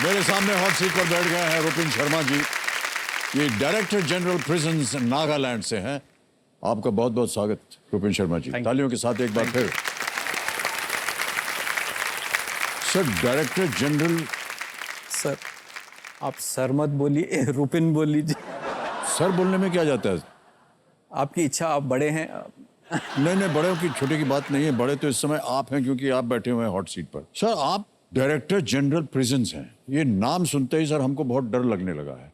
मेरे सामने hot seat पर बैठ गए हैं रुपिन शर्मा जी। ये डायरेक्टर जनरल प्रिजन्स नागालैंड से हैं। आपका बहुत बहुत स्वागत रुपिन शर्मा जी। तालियों के साथ एक बार फिर। Sir, director general. सर, आप सर मत बोलिए, रुपिन बोल लीजिए। सर बोलने में क्या जाता है? आपकी इच्छा, आप बड़े हैं। नहीं, बड़े की छोटे की बात नहीं है। बड़े तो इस समय आप हैं, क्योंकि आप बैठे हुए हैं हॉट सीट पर। सर, आप डायरेक्टर जनरल प्रिजन्स हैं। ये नाम सुनते ही सर हमको बहुत डर लगने लगा है।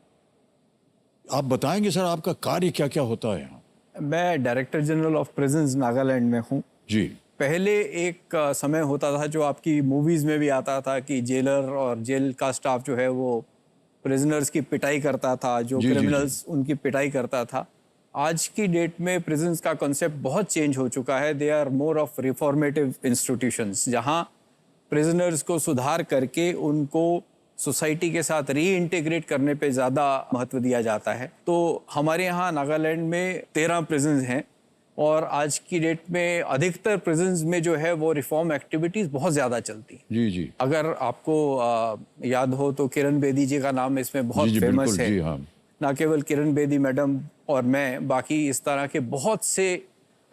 आप बताएंगे सर, आपका कार्य क्या क्या होता है यहाँ? मैं director general of prisons Nagaland में हूँ जी। पहले एक समय होता था जो आपकी मूवीज में भी आता था कि जेलर और जेल का स्टाफ जो है वो प्रिजनर्स की पिटाई करता था, जो क्रिमिनल्स उनकी पिटाई करता था। आज की डेट में प्रिजन्स का कॉन्सेप्ट बहुत चेंज हो चुका है। They are more of reformative institutions, जहाँ प्रिजनर्स को सुधार करके उनको सोसाइटी के साथ रीइंटीग्रेट करने पे ज़्यादा महत्व दिया जाता है। तो हमारे यहाँ नागालैंड में 13 प्रिजन्स हैं और आज की डेट में अधिकतर प्रिजन्स में जो है वो रिफॉर्म एक्टिविटीज़ बहुत ज़्यादा चलती। जी। अगर आपको याद हो तो किरण बेदी जी का नाम इसमें बहुत फेमस है। जी हाँ। ना केवल किरण बेदी मैडम और मैं, बाकी इस तरह के बहुत से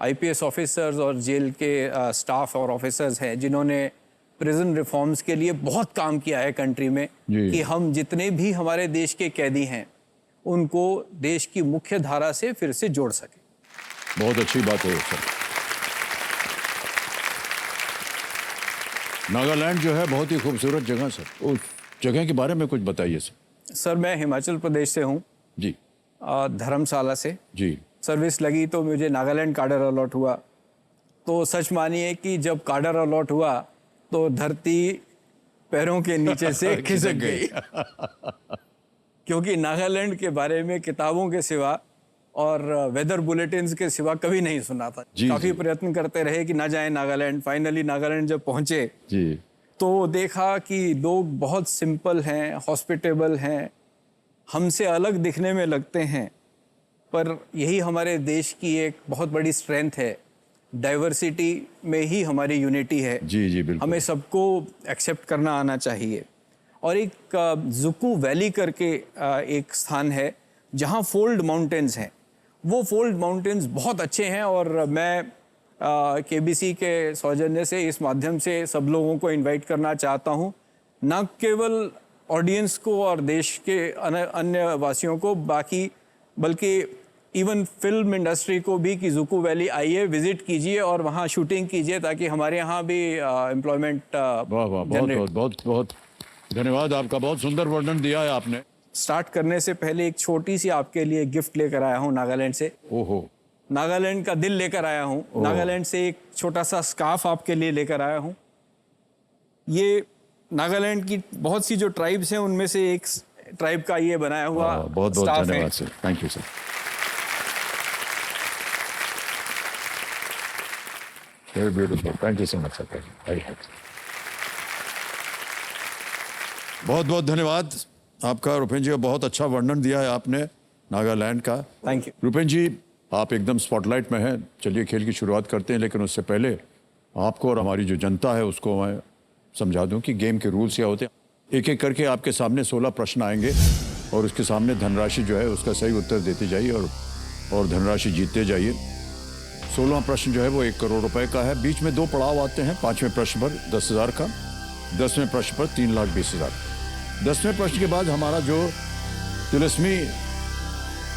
IPS ऑफिसर्स और जेल के स्टाफ और ऑफिसर्स हैं जिन्होंने प्रिजन रिफॉर्म्स के लिए बहुत काम किया है कंट्री में, कि हम जितने भी हमारे देश के कैदी हैं उनको देश की मुख्य धारा से फिर से जोड़ सके। बहुत अच्छी बात है सर। नागालैंड जो है बहुत ही खूबसूरत जगह सर। उस जगह के बारे में कुछ बताइए सर। सर, मैं हिमाचल प्रदेश से हूँ जी। धर्मशाला से जी। सर्विस लगी तो मुझे नागालैंड कार्डर अलॉट हुआ। तो सच मानिए कि जब कार्डर अलॉट हुआ तो धरती पैरों के नीचे से खिसक गई। क्योंकि नागालैंड के बारे में किताबों के सिवा और वेदर बुलेटिन्स के सिवा कभी नहीं सुना था। काफी प्रयत्न करते रहे कि ना जाए नागालैंड। फाइनली नागालैंड जब पहुंचे जी, तो देखा कि लोग बहुत सिंपल हैं, हॉस्पिटेबल हैं, हमसे अलग दिखने में लगते हैं, पर यही हमारे देश की एक बहुत बड़ी स्ट्रेंथ है। डाइवर्सिटी में ही हमारी यूनिटी है। जी बिल्कुल। हमें सबको एक्सेप्ट करना आना चाहिए। और एक जुकू वैली करके एक स्थान है जहाँ फोल्ड माउंटेन्स हैं। वो फोल्ड माउंटेन्स बहुत अच्छे हैं और मैं KBC के सौजन्य से इस माध्यम से सब लोगों को इनवाइट करना चाहता हूँ, न केवल ऑडियंस को और देश के अन्य वासियों को, बल्कि इवन फिल्म इंडस्ट्री को भी, कि जुकू वैली आइए, विजिट कीजिए और वहाँ शूटिंग कीजिए ताकि हमारे यहाँ भी एम्प्लॉयमेंट। बहुत धन्यवाद आपका। बहुत सुंदर वर्णन दिया है आपने। स्टार्ट करने से पहले एक छोटी सी आपके लिए गिफ्ट लेकर आया हूँ नागालैंड से। ओहो। नागालैंड का दिल लेकर आया हूँ। नागालैंड से एक छोटा सा स्कार्फ आपके लिए लेकर आया हूँ। ये नागालैंड की बहुत सी जो ट्राइब्स हैं उनमें से एक ट्राइब का ये बनाया हुआ बहुत धन्यवाद sir. Thank you sir. Very beautiful. Thank you so much, sir. बहुत धन्यवाद आपका रुपिन जी। बहुत अच्छा वर्णन दिया है आपने नागालैंड का। थैंक यू रुपिन जी। आप एकदम स्पॉटलाइट में हैं। चलिए खेल की शुरुआत करते हैं, लेकिन उससे पहले आपको और हमारी जो जनता है उसको मैं समझा दूं कि गेम के रूल्स क्या होते हैं। एक एक करके आपके सामने 16 प्रश्न आएंगे और उसके सामने धनराशि जो है उसका सही उत्तर देते जाइए और धनराशि जीतते जाइए। 16वां प्रश्न जो है वो 1 करोड़ रुपए का है। बीच में 2 पड़ाव आते हैं। 5वें प्रश्न पर 10,000 का, 10वें प्रश्न पर 3,20,000। 10वें प्रश्न के बाद हमारा जो तिलस्मी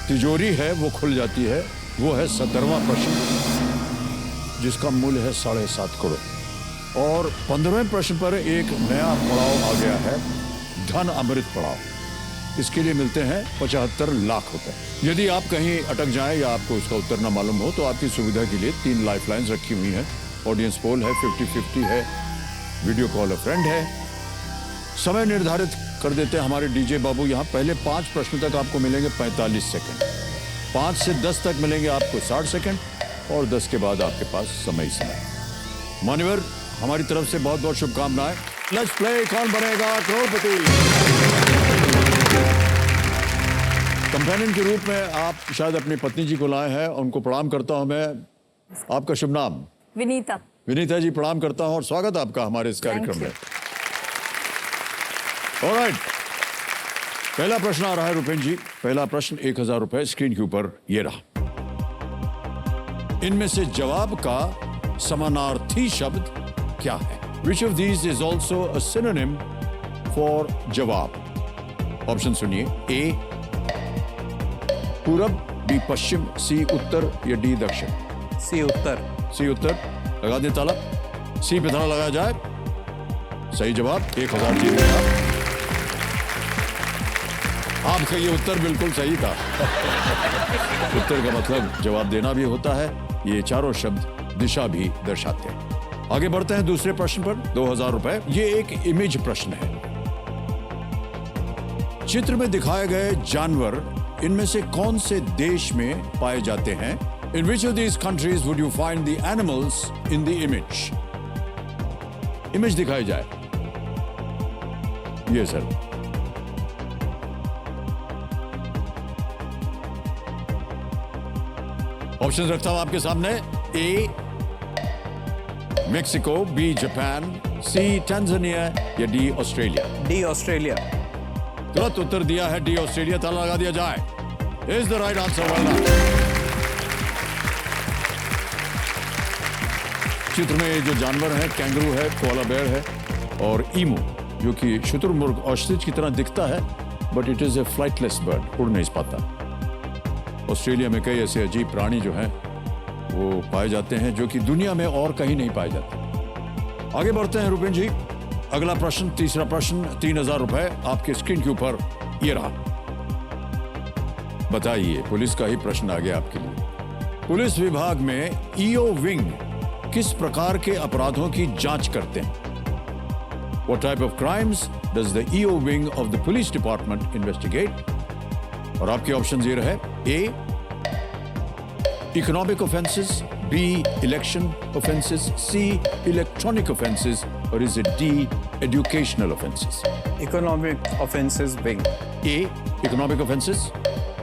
तिजोरी है वो खुल जाती है। वो है 17वां प्रश्न जिसका मूल्य है 7.5 करोड़। और 15वें प्रश्न पर एक नया पड़ाव आ गया है, धन अमृत पड़ाव। इसके लिए मिलते हैं 75 लाख रुपए। यदि आप कहीं अटक जाएं या आपको उसका उत्तर न मालूम हो तो आपकी सुविधा के लिए 3 लाइफलाइंस रखी हुई हैं। ऑडियंस पोल है, 50-50 है, वीडियो कॉल अ फ्रेंड है। समय निर्धारित कर देते हैं हमारे डीजे बाबू। यहाँ पहले 5 प्रश्न तक आपको मिलेंगे 45 सेकंड, 5 से 10 तक मिलेंगे आपको 60 सेकंड और 10 के बाद आपके पास समय। मान्यवर, हमारी तरफ से बहुत बहुत शुभकामनाएं। लेट्स प्ले कौन बनेगा करोड़पति। कंपेनियन के रूप में आप शायद अपनी पत्नी जी को लाए हैं, उनको प्रणाम करता हूं मैं। आपका शुभ नाम? विनीता। विनीता जी, प्रणाम करता हूं और स्वागत आपका हमारे इस कार्यक्रम में। ऑलराइट, पहला प्रश्न आ रहा है रुपेन जी। पहला प्रश्न 1000 रुपए स्क्रीन के ऊपर ये रहा। इनमें से जवाब का समानार्थी शब्द क्या है? Which of these is also a synonym for जवाब? ऑप्शन सुनिए। ए पूरब, बी पश्चिम, सी उत्तर या डी दक्षिण? सी उत्तर। सी उत्तर। लगा दें ताला। सी पे ताला लगाया जाए। सही जवाब। 1000 जीत गए आप। आपका ये उत्तर बिल्कुल सही था। उत्तर का मतलब जवाब देना भी होता है। ये चारों शब्द दिशा भी दर्शाते हैं। आगे बढ़ते हैं दूसरे प्रश्न पर। 2000 रुपए। ये एक इमेज प्रश्न है। चित्र में दिखाए गए जानवर इनमें से कौन से देश में पाए जाते हैं? In which of these countries would you find the animals in the image? Image दिखाई जाए। ये सर। ऑप्शन रखता हूं आपके सामने। ए मेक्सिको, बी जापान, सी टांजानिया या डी ऑस्ट्रेलिया? D Australia. गलत उत्तर दिया है डी ऑस्ट्रेलिया। ताला लगा दिया जाए। Is the right answer. चित्र में जो जानवर है, कैंगरू है, कोआला बेयर है और ईमू, जो कि शुतुरमुर्ग ऑस्ट्रिच की तरह दिखता है, but it is a flightless bird, उड़ नहीं पाता। ऑस्ट्रेलिया में कई ऐसे अजीब प्राणी जो हैं वो पाए जाते हैं जो कि दुनिया में और कहीं नहीं पाए जाते। आगे बढ़ते हैं रुपेन जी। अगला प्रश्न, तीसरा प्रश्न, 3000 रुपए आपके स्क्रीन के ऊपर ये रहा। बताइए, पुलिस का ही प्रश्न आ गया आपके लिए। पुलिस विभाग में ईओ विंग किस प्रकार के अपराधों की जांच करते हैं? What type of crimes does the EO wing of the police department investigate? और आपके ऑप्शन ये रहे। A economic offences, B election offences, C electronic offences or is it D educational offences? Economic offences wing. A economic offences.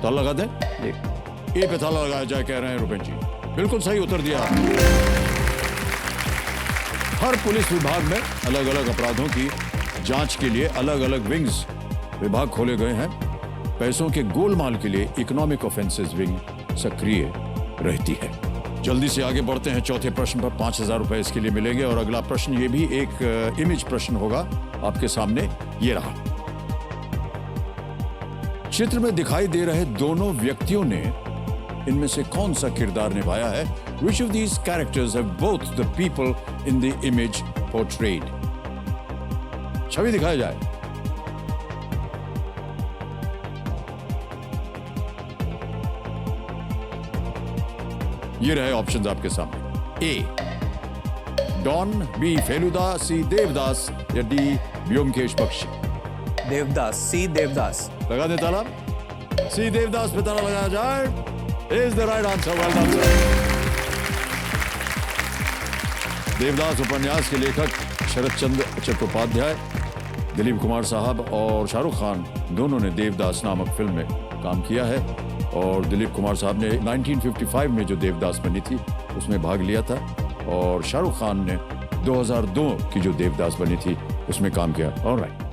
ताला लगा दें। ए पे ताला लगाया जाए कह रहे हैं रुपेन जी। बिल्कुल सही उत्तर दिया। हर पुलिस विभाग में अलग अलग अपराधों की जांच के लिए अलग अलग विंग्स विभाग खोले गए हैं। पैसों के गोलमाल के लिए इकोनॉमिक ऑफेंसेस विंग सक्रिय रहती है। जल्दी से आगे बढ़ते हैं चौथे प्रश्न पर। 5000 रुपए इसके लिए मिलेंगे और अगला प्रश्न ये भी एक इमेज प्रश्न होगा। आपके सामने ये रहा। चित्र में दिखाई दे रहे दोनों व्यक्तियों ने इनमें से कौन सा किरदार निभाया है? Which of these characters have both the people in the image portrayed? छवि दिखाई जाए। ये रहे ऑप्शंस आपके सामने। ए डॉन, बी फेलुदा, सी देवदास या डी व्योमकेश बख्शी? देवदास। सी देवदास। लगा दे ताला। सी देवदास पे ताला लगाया जाए। Is the right answer. Well done sir. Devdas उपन्यास के लेखक शरद चंद्र चट्टोपाध्याय, दिलीप कुमार साहब और शाहरुख खान दोनों ने देवदास नामक फिल्म में काम किया है और दिलीप कुमार साहब ने 1955 में जो देवदास बनी थी उसमें भाग लिया था और शाहरुख खान ने 2002 की जो देवदास बनी थी उसमें काम किया। ऑलराइट।